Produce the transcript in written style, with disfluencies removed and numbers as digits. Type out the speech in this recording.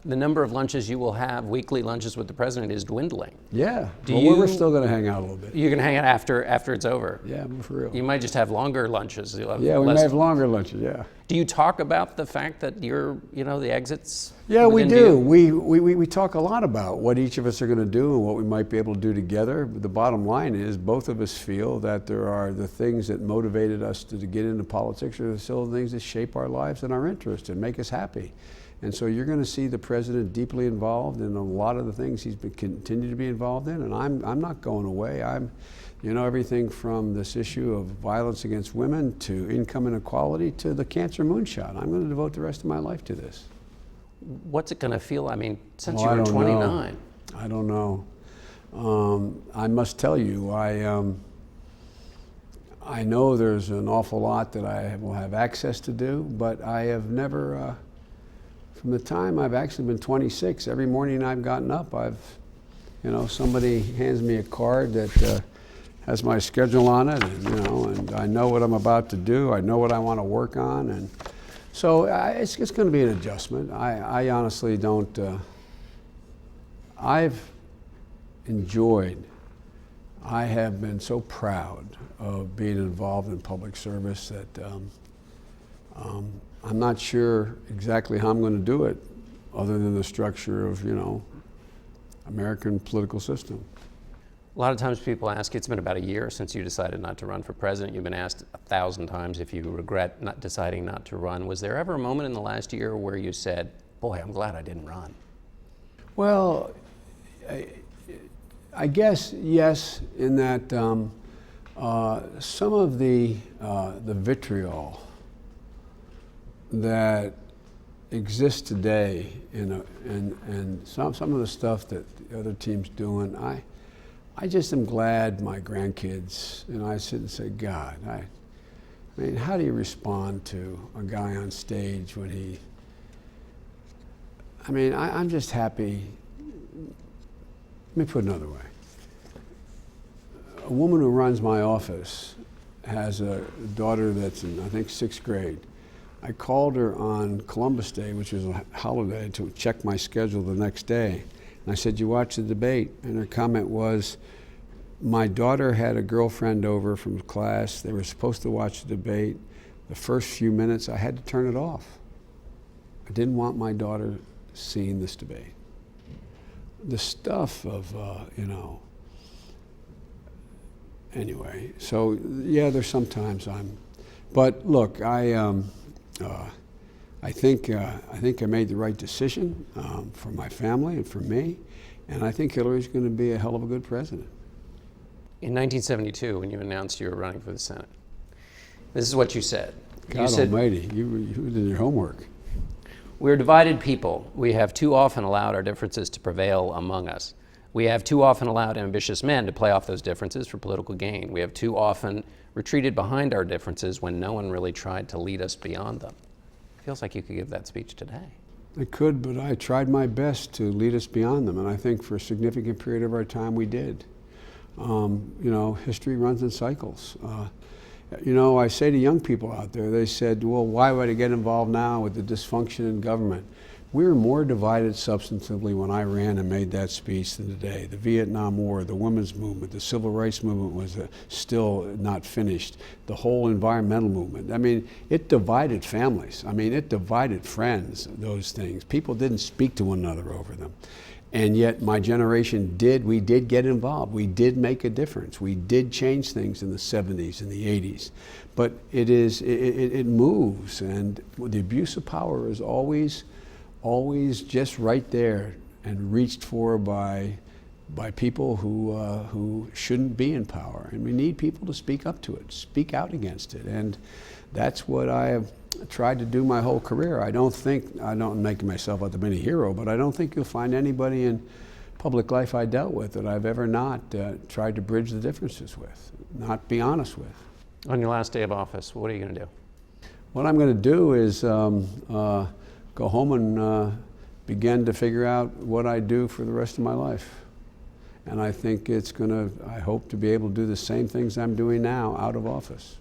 The number of lunches you will have, weekly lunches with the president, is dwindling. Yeah, we're still going to hang out a little bit. You're going to hang out after it's over? Yeah, for real. You might just have longer lunches. Yeah, we may have longer lunches, yeah. Do you talk about the fact that you're, the exits? Yeah, we do. We talk a lot about what each of us are going to do and what we might be able to do together. But the bottom line is both of us feel that there are the things that motivated us to get into politics are still the things that shape our lives and our interests and make us happy. And so you're going to see the president deeply involved in a lot of the things he's been continued to be involved in, and I'm not going away. Everything from this issue of violence against women to income inequality to the cancer moonshot. I'm going to devote the rest of my life to this. What's it going to feel? I mean, since you were 29. I don't know. I must tell you, I know there's an awful lot that I will have access to do, but I have never. From the time I've actually been 26, every morning I've gotten up, somebody hands me a card that has my schedule on it, and I know what I'm about to do. I know what I want to work on, and so it's going to be an adjustment. I honestly don't. I've enjoyed. I have been so proud of being involved in public service that. I'm not sure exactly how I'm going to do it other than the structure of, American political system. A lot of times people ask, it's been about a year since you decided not to run for president. You've been asked 1,000 times if you regret not deciding not to run. Was there ever a moment in the last year where you said, boy, I'm glad I didn't run? Well, I guess yes, in that some of the vitriol that exists today and some of the stuff that the other team's doing, I just am glad my grandkids, I sit and say, God, I mean, how do you respond to a guy on stage when I'm just happy. Let me put it another way. A woman who runs my office has a daughter that's in, I think, 6th grade. I called her on Columbus Day, which was a holiday, to check my schedule the next day. And I said, you watch the debate? And her comment was, my daughter had a girlfriend over from class. They were supposed to watch the debate. The first few minutes, I had to turn it off. I didn't want my daughter seeing this debate. The stuff of, anyway, so yeah, there's sometimes but look, I think I made the right decision for my family and for me, and I think Hillary's going to be a hell of a good president. In 1972, when you announced you were running for the Senate, this is what you said. God almighty, you did your homework. We're divided people. We have too often allowed our differences to prevail among us. We have too often allowed ambitious men to play off those differences for political gain. We have too often retreated behind our differences when no one really tried to lead us beyond them. Feels like you could give that speech today. I could, but I tried my best to lead us beyond them, and I think for a significant period of our time we did. History runs in cycles. I say to young people out there, they said, well, why would I get involved now with the dysfunction in government? We were more divided substantively when I ran and made that speech than today. The Vietnam War, the women's movement, the civil rights movement was still not finished. The whole environmental movement. I mean, it divided families. I mean, it divided friends, those things. People didn't speak to one another over them. And yet my generation we did get involved. We did make a difference. We did change things in the 70s and the 80s. But it moves, and the abuse of power is always just right there and reached for by people who shouldn't be in power. And we need people to speak up to it, speak out against it. And that's what I have tried to do my whole career. I don't make myself out to be a hero, but I don't think you'll find anybody in public life I dealt with that I've ever not tried to bridge the differences with, not be honest with. On your last day of office, what are you going to do? What I'm going to do is go home and begin to figure out what I do for the rest of my life. And I think I hope to be able to do the same things I'm doing now out of office.